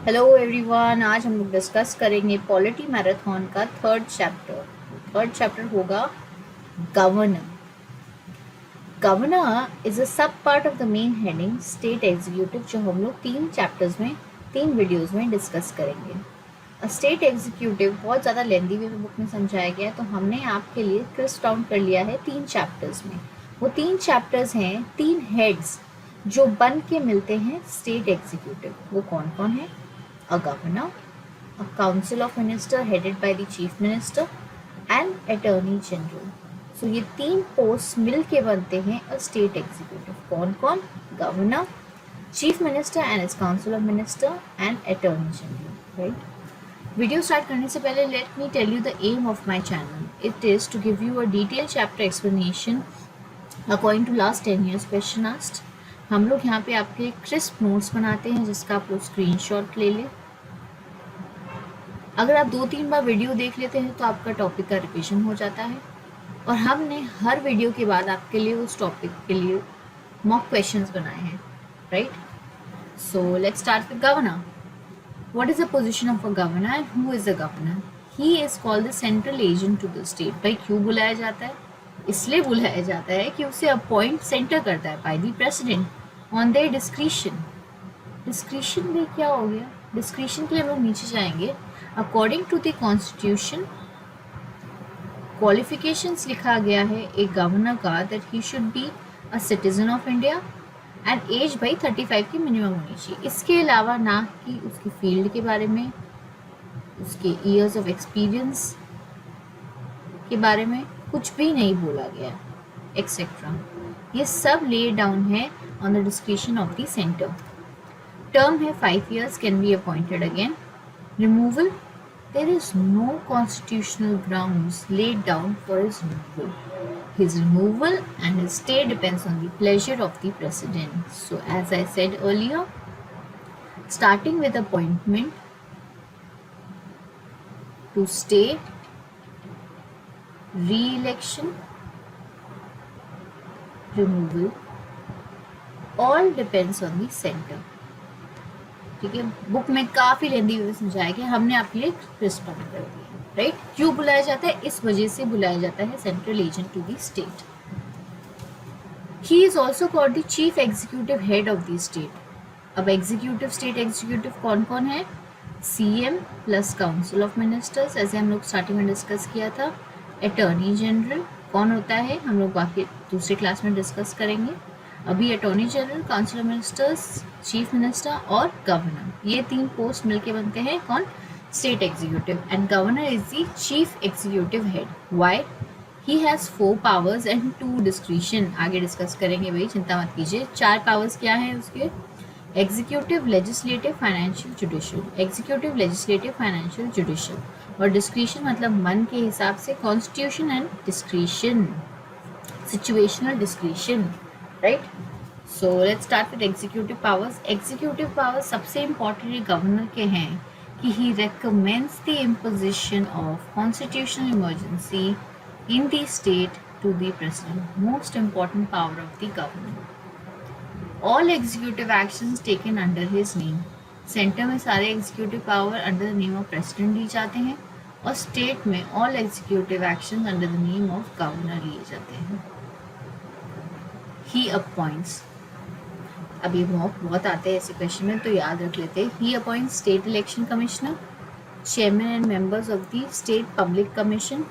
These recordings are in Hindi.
हेलो एवरीवन, आज हम लोग डिस्कस करेंगे पॉलिटी मैराथन का थर्ड चैप्टर होगा गवर्नर। गवर्नर इज अ सब part of the main heading state executive, जो हम लोग तीन वीडियोस में डिस्कस करेंगे। स्टेट एग्जीक्यूटिव बहुत ज़्यादा लेंदी वे में बुक में समझाया गया है, तो हमने आपके लिए क्रिस्प डाउन कर लिया है 3 चैप्टर्स में। वो 3 चैप्टर्स हैं, 3 हेड्स जो बन के मिलते हैं स्टेट एग्जीक्यूटिव। वो कौन कौन है? A governor, a council of minister headed by the chief minister and attorney general. So ये 3 पोस्ट मिल के बनते हैं अ स्टेट एग्जीक्यूटिव। कौन कौन? Governor, chief minister and is council of minister and attorney general. Right. Video start करने से पहले let me tell you the aim of my channel. It is to give you a detail chapter explanation according to last 10 years question asked. हम लोग यहाँ पे आपके क्रिस्प नोट्स बनाते हैं जिसका आप लोग स्क्रीनशॉट ले लें। अगर आप 2-3 बार वीडियो देख लेते हैं तो आपका टॉपिक का रिवीजन हो जाता है, और हमने हर वीडियो के बाद आपके लिए उस टॉपिक के लिए मॉक क्वेश्चंस बनाए हैं। Right. So let's start with governor. What is the position of a governor and who is the governor? He is called the central agent to the state. भाई क्यों बुलाया जाता है? इसलिए बुलाया जाता है कि उसे अपॉइंट सेंटर करता है bye the president on their discretion. Discretion में क्या हो गया? डिस्क्रिशन के लिए हम लोग नीचे जाएंगे। According to the constitution qualifications लिखा गया है एक गवर्नर का, that he should be a citizen of India and age भाई 35 की मिनिमम होनी चाहिए। इसके अलावा ना कि उसकी फील्ड के बारे में, उसके ईयर्स ऑफ एक्सपीरियंस के बारे में कुछ भी नहीं बोला गया एक्सेट्रा। ये सब ले डाउन है on the discretion of the centre. Term है 5 years, can be appointed again. Removal, there is no constitutional grounds laid down for his removal. His removal and his stay depends on the pleasure of the president. So as I said earlier, starting with appointment to stay, re-election, removal, all depends on the center. ठीक है, बुक में काफ़ी लेंदी वे समझाया गया, हमने आपके लिए क्रिस्प कर दिया। राइट। क्यों बुलाया जाता है? इस वजह से बुलाया जाता है central agent to the state. He is also called the chief executive head of the state. अब एग्जीक्यूटिव स्टेट एग्जीक्यूटिव कौन कौन है? CM plus council of ministers, ऐसे हम लोग स्टार्टिंग में डिस्कस किया था। अटॉर्नी जनरल कौन होता है हम लोग बाकी दूसरे क्लास में डिस्कस करेंगे। अभी attorney general, council of ministers, chief minister और गवर्नर, ये 3 पोस्ट मिलके बनते हैं कौन? State executive. And governor is the chief executive head. Why? He has 4 powers and 2 discretion. आगे डिस्कस करेंगे भाई, चिंता मत कीजिए। 4 पावर्स क्या है उसके? Executive, legislative, financial, judicial. Executive, legislative, financial, judicial. और डिस्क्रिशन मतलब मन के हिसाब से, constitution and discretion, situational discretion. Right. So let's start with executive powers. Executive powers सबसे इम्पॉर्टेंट गवर्नर के हैं कि he recommends the imposition of constitutional emergency in the state to the president. Most important power of the governor. All executive actions taken under his name. Centre में सारे executive power under the name of president लिए जाते हैं, और स्टेट में all executive actions under the name of governor लिए जाते हैं। ही अपॉइंट्स, अभी बहुत आते हैं ऐसे क्वेश्चन में, तो याद रख लेते हैं। He appoints state election commissioner, chairman and members of the state public commission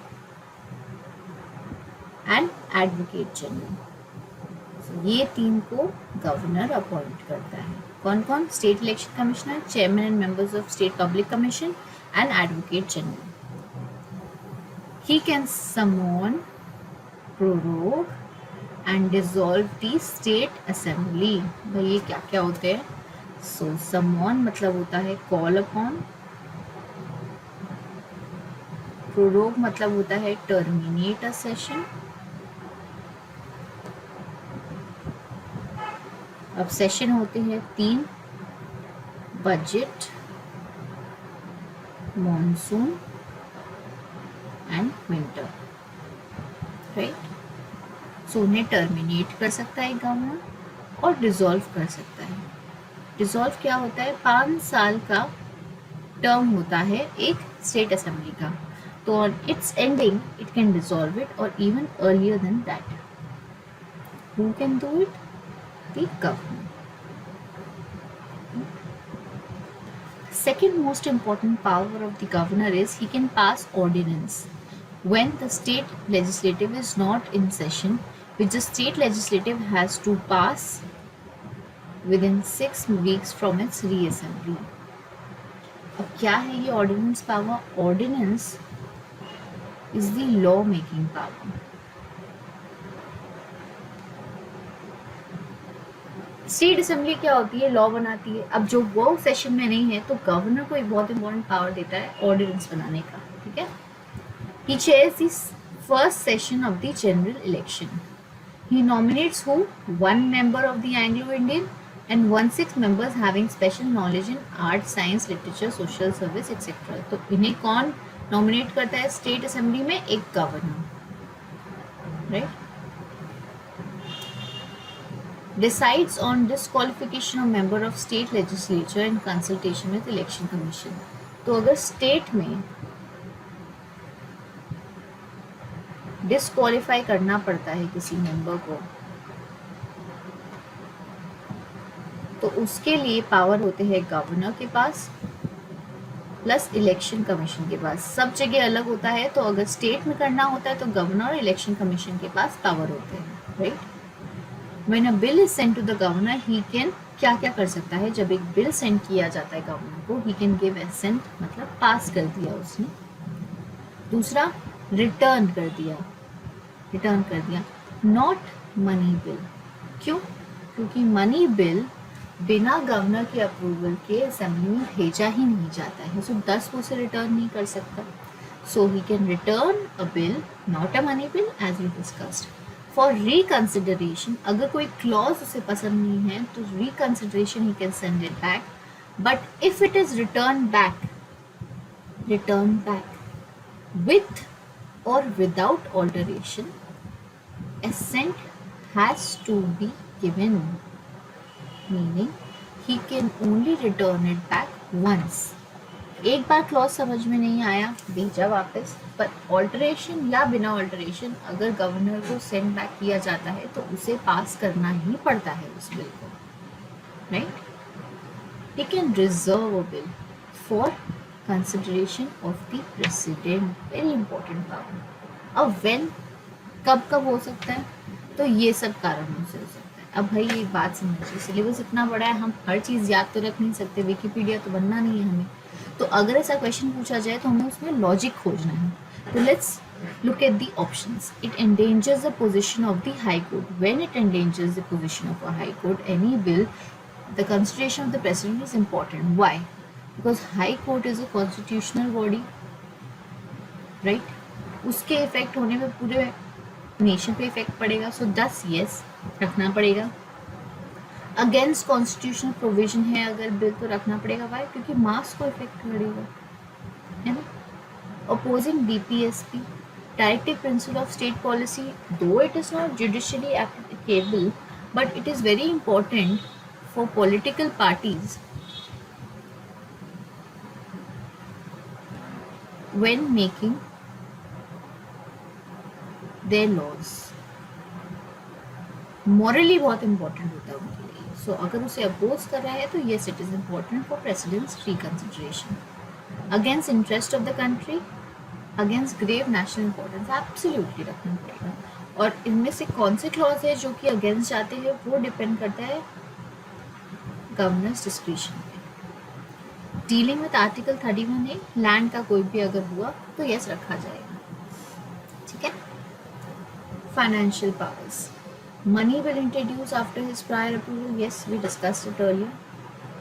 and advocate general. ये 3 को गवर्नर अपॉइंट करता है। कौन कौन? State election commissioner, chairman and members of state public commission and advocate general. He can summon, prorogue and dissolve the state assembly. भाई ये क्या क्या होते हैं? सो समन मतलब होता है कॉल अपॉन, प्रोरोग मतलब होता है टर्मिनेट अ सेशन। अब सेशन होते हैं 3, budget, monsoon and winter. Right. So उन्हें टर्मिनेट कर सकता है गवर्नर और डिसॉल्व कर सकता है। डिसॉल्व क्या होता है? 5 साल का टर्म होता है एक स्टेट असेंबली का, तो on its ending it can dissolve it और even earlier than that. Who can do it? The governor. Second most important power of the governor is he can pass ordinance when the state legislative is not in session, which the state legislative has to pass within 6 weeks from its reassembly. अब क्या है ये ordinance power? Ordinance is the law making power. State assembly क्या होती है? लॉ बनाती है. अब जो वो सेशन में नहीं है तो गवर्नर को एक बहुत इंपॉर्टेंट पावर देता है ऑर्डिनेंस बनाने का. ठीक है. He chairs the first session of the general election. He nominates who? 1 member of the Anglo-Indian and 1/6 members having special knowledge in art, science, literature, social service, etc. तो इन्हें कौन नॉमिनेट करता है स्टेट असेंबली में? एक governor. Right. Decides on disqualification of member of state legislature in consultation with election commission. तो अगर स्टेट में डिस्क्वालीफाई करना पड़ता है किसी मेंबर को, तो उसके लिए पावर होते हैं गवर्नर के पास प्लस इलेक्शन कमीशन के पास. सब जगह अलग होता है, तो अगर स्टेट में करना होता है तो गवर्नर और इलेक्शन कमीशन के पास पावर होते हैं. Right. When a bill is sent to the governor, he can क्या क्या कर सकता है? जब एक बिल सेंड किया जाता है गवर्नर को, he can give assent, मतलब पास कर दिया उसने. दूसरा, रिटर्न कर दिया. Not money bill. क्यों? क्योंकि मनी बिल बिना गवर्नर के अप्रूवल के असेंबली में भेजा ही नहीं जाता है, सो 10 वो से रिटर्न नहीं कर सकता. So he can return a bill, not a money bill, as we discussed. For reconsideration, अगर कोई क्लॉज उसे पसंद नहीं है तो reconsideration he can send it back. But if it is return back with or without alteration, assent has to be given, meaning he can only return it back once. एक बार क्लॉज समझ में नहीं आया, भेजा वापस. पर ऑल्टरेशन या बिना ऑल्टरेशन अगर गवर्नर को सेंड बैक किया जाता है तो उसे पास करना ही पड़ता है उस बिल को. Right. he can reserve a bill for consideration of the president. very important power. अब when कब हो सकता है? तो ये सब कारणों से हो सकता है. अब भाई एक बात समझिए, सिलेबस इतना बड़ा है, हम हर चीज़ याद तो रख नहीं सकते, विकीपीडिया तो बनना नहीं है हमें. तो अगर ऐसा क्वेश्चन पूछा जाए तो हमें उसमें लॉजिक खोजना है. तो let's look at the options. It endangers the position of the High Court. When it endangers the position of a High Court, any bill, the consideration of the President is important. Why? Because High Court is a constitutional body, right? उसके इफेक्ट होने में पूरे नेशन पे इफेक्ट पड़ेगा, सो 10 yes रखना पड़ेगा. अगेंस्ट कॉन्स्टिट्यूशनल प्रोविजन है अगर बिल, तो रखना पड़ेगा. वाई? क्योंकि मास को इफेक्ट पड़ेगा, है ना. Opposing DPSP, directive principle of state policy, though it is not judicially applicable, but it is very important for political parties when making their laws. Morally बहुत important होता है उनके लिए. So अगर उसे अपोज कर रहा है तो yes, it is important for president's reconsideration. Against interest of the country, against grave national importance, absolutely रखना पड़ेगा. और इनमें से कौन से क्लॉज है जो कि अगेंस्ट जाते हैं वो डिपेंड करता है गवर्नर्स डिस्क्रिप्शन पे. Dealing with article 31A, land का कोई भी अगर हुआ तो यस रखा जाएगा. ठीक है. Financial powers. Money will introduce after his prior approval. Yes, we discussed it earlier.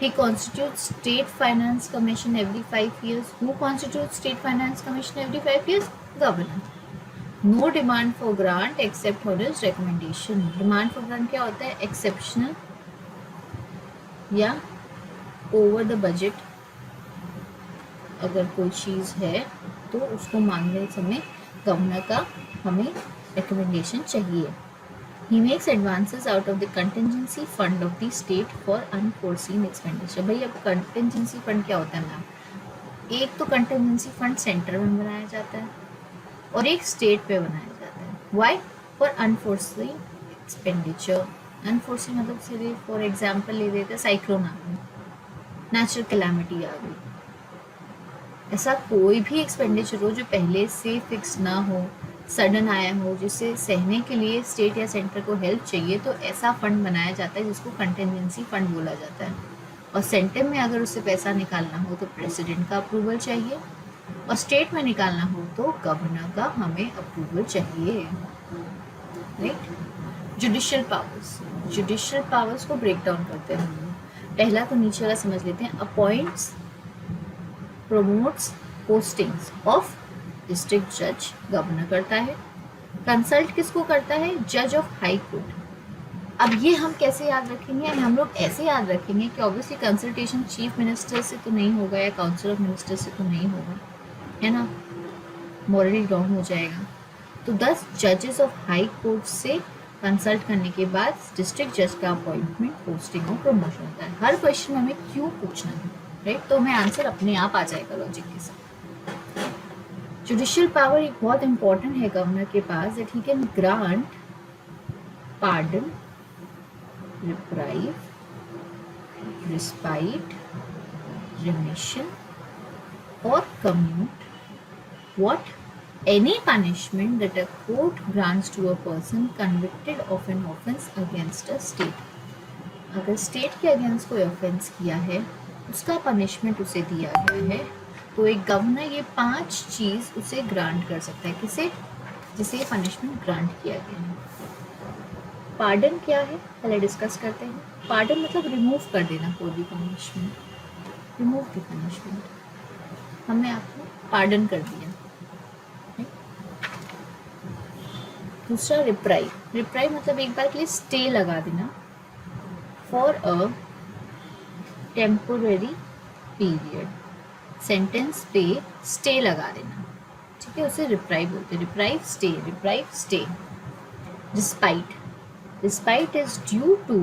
He constitutes State Finance Commission every 5 years. Who constitutes State Finance Commission every 5 years? Governor. No demand for grant except on his recommendation. Demand for grant क्या होता है? Exceptional या over the budget. अगर कोई चीज़ है तो उसको मांगने समय गवर्नर का हमें recommendation चाहिए. He makes advances out of the contingency fund of the state for unforeseen expenditure. भाई अब contingency fund क्या होता है मैम? एक तो कंटिजेंसी फंड सेंटर में बनाया जाता है और एक स्टेट पे बनाया जाता है। Why? For enforcing expenditure. Enforcing मतलब सीधे फॉर एग्जाम्पल ले लेते हैं, साइक्लोन आ गई, नेचुरल कैलामिटी आ गई, ऐसा कोई भी एक्सपेंडिचर हो जो पहले से फिक्स ना हो, सडन आया हो, जिसे सहने के लिए स्टेट या सेंटर को हेल्प चाहिए, तो ऐसा फंड बनाया जाता है जिसको कंटिजेंसी फंड बोला जाता है। और सेंटर में अगर उससे पैसा निकालना हो तो प्रेसिडेंट का अप्रूवल चाहिए, और स्टेट में निकालना हो तो गवर्नर का हमें अप्रूवल चाहिए। Right. Judicial powers, judicial powers को ब्रेक डाउन करते हैं हम लोग। पहला तो नीचे वाला समझ लेते हैं, appoints, promotes, postings of district जज गवर्नर करता है। कंसल्ट किसको करता है? जज ऑफ हाई कोर्ट। अब ये हम कैसे याद रखेंगे? हम लोग ऐसे याद रखेंगे कि ऑब्वियसली कंसल्टेशन चीफ मिनिस्टर से तो नहीं होगा या काउंसिल ऑफ मिनिस्टर से तो नहीं होगा, है ना, मॉरली रॉन्ग हो जाएगा। तो 10 जजेस ऑफ हाई कोर्ट से कंसल्ट करने के बाद डिस्ट्रिक्ट जज का अपॉइंटमेंट, पोस्टिंग और प्रमोशन होता है। हर क्वेश्चन में हमें क्यों पूछना है, राइट, तो हमें आंसर अपने आप आ जाएगा लॉजिक के साथ। जुडिशियल पावर एक बहुत इंपॉर्टेंट है गवर्नर के पास, that he can grant pardon, reprieve, respite, remission or commute what any punishment that a court grants to a person convicted of an offence against a state। अगर स्टेट के अगेंस्ट कोई ऑफेंस किया है, उसका पनिशमेंट उसे दिया गया है, तो एक गवर्नर ये 5 चीज उसे ग्रांट कर सकता है। किसे? जिसे ये पनिशमेंट ग्रांट किया गया है। पार्डन क्या है पहले डिस्कस करते हैं। पार्डन मतलब रिमूव कर देना कोई भी पनिशमेंट, रिमूव द पनिशमेंट, हमने आपको पार्डन कर दिया। दूसरा रिप्राइव, रिप्राइव मतलब एक बार के लिए स्टे लगा देना, for a temporary period, sentence पे स्टे लगा देना, ठीक है, उसे रिप्राइव बोलते हैं। Reprieve stay, reprieve stay. Despite, despite is due to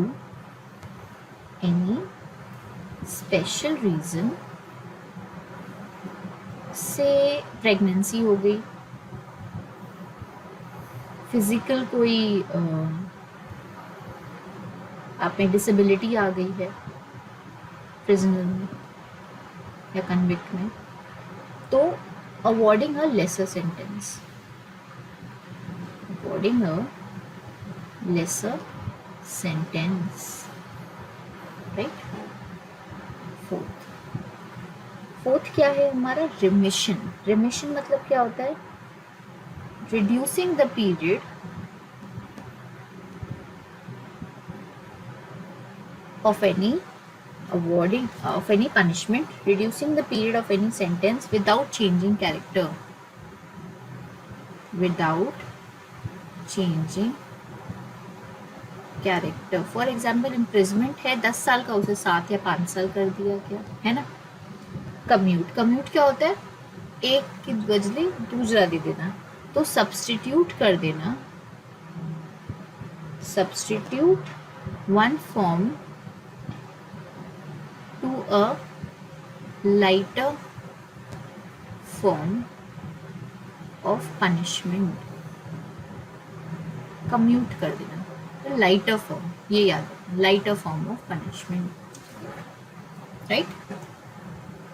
any special reason, से प्रेगनेंसी हो गई, फिजिकल कोई आप में डिसेबिलिटी आ गई है प्रिजनर में या कन्विक्ट में, तो awarding a lesser sentence, awarding a lesser sentence, right? Fourth क्या है हमारा? रिमिशन। रिमिशन मतलब क्या होता है? Reducing the period of any awarding of any punishment, reducing the period of any sentence without changing character, without changing character. For example imprisonment है 10 साल का, उसे 7 या 5 साल कर दिया गया, है ना। कम्यूट, कम्यूट क्या होता है? एक की बदले दूसरा दे देना, तो सब्सटीट्यूट कर देना, substitute one form to a lighter form of punishment, commute कर देना, लाइटर फॉर्म, ये याद है, lighter form of punishment, right.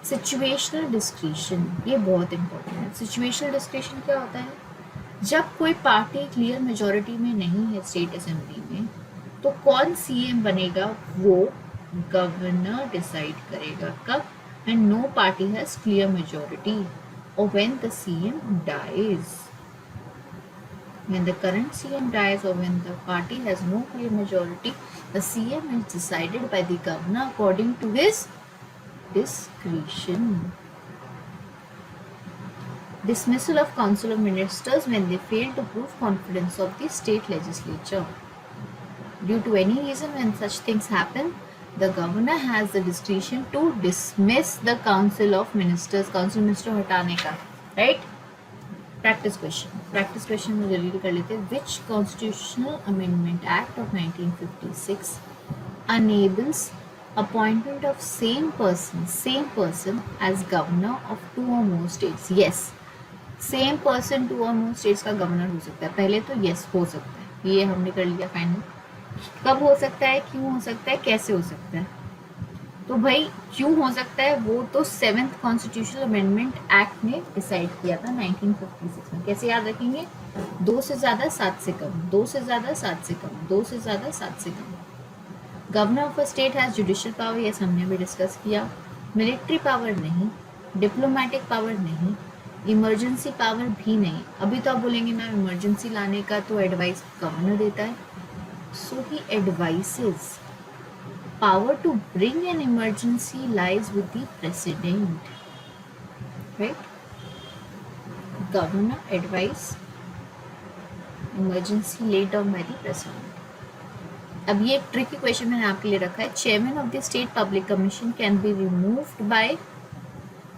Situational discretion, ये बहुत इंपॉर्टेंट है। सिचुएशनल डिस्क्रिशन क्या होता है? जब कोई पार्टी क्लियर मेजॉरिटी में नहीं है स्टेट असेंबली में, तो कौन सीएम बनेगा वो गवर्नर डिसाइड करेगा। कब? When no party has clear majority और when the CM dies. When the current CM dies or when the party has no clear majority, the CM is decided by the governor according to his discretion. Dismissal of Council of Ministers when they fail to prove confidence of the state legislature. Due to any reason when such things happen, the governor has the discretion to dismiss the Council of Ministers. Council Minister हटाने का, right? Practice question, practice question में जल्दी कर लेते हैं। Which constitutional amendment act of 1956 enables appointment of same person as governor of 2 or more states. Yes, same person 2 और मोर स्टेट्स का गवर्नर हो सकता है. पहले तो यस हो सकता है, ये हमने कर लिया फाइनल. कब हो सकता है, क्यों हो सकता है, कैसे हो सकता है? तो भाई क्यों हो सकता है, वो तो 7th कॉन्स्टिट्यूशनल अमेंडमेंट एक्ट ने डिसाइड किया था 1956 में. कैसे याद रखेंगे? 2 से ज़्यादा 7 से कम, 2 से ज़्यादा 7 से कम, 2 से ज़्यादा 7 से कम. Governor of a state has judicial power, yes हमने भी डिस्कस किया. मिलिट्री पावर नहीं, डिप्लोमेटिक पावर नहीं, इमरजेंसी पावर भी नहीं. अभी तो आप बोलेंगे मैम इमरजेंसी लाने का तो एडवाइस गवर्नर देता है. सो ही advices. Power to bring an emergency lies with the president, right? Governor advice, emergency laid down by the president. अब ये एक ट्रिकी क्वेश्चन मैंने आपके लिए रखा है. Chairman of the state public commission can be removed by.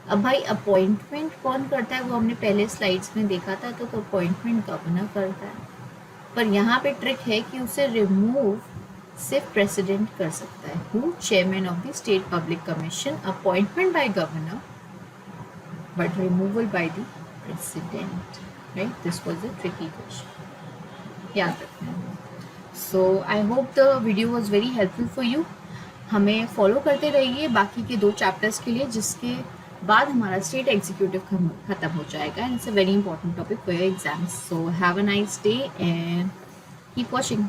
अब भाई अपॉइंटमेंट कौन करता है, वो हमने पहले स्लाइड्स में देखा था. तो अपॉइंटमेंट गवर्नर करता है, पर यहाँ पे ट्रिक है कि उसे रिमूव सिर्फ प्रेसिडेंट कर सकता है. Who? Chairman of the state public commission, appointment by governor but removal by the president, right? This was a tricky question, याद रखना है. So I hope the video was very helpful for you. हमें फॉलो करते रहिए बाकी के 2 चैप्टर्स के लिए, जिसके बाद हमारा स्टेट एग्जीक्यूटिव खत्म हो जाएगा. And it's a very important topic for your exams. So have a nice day and keep watching.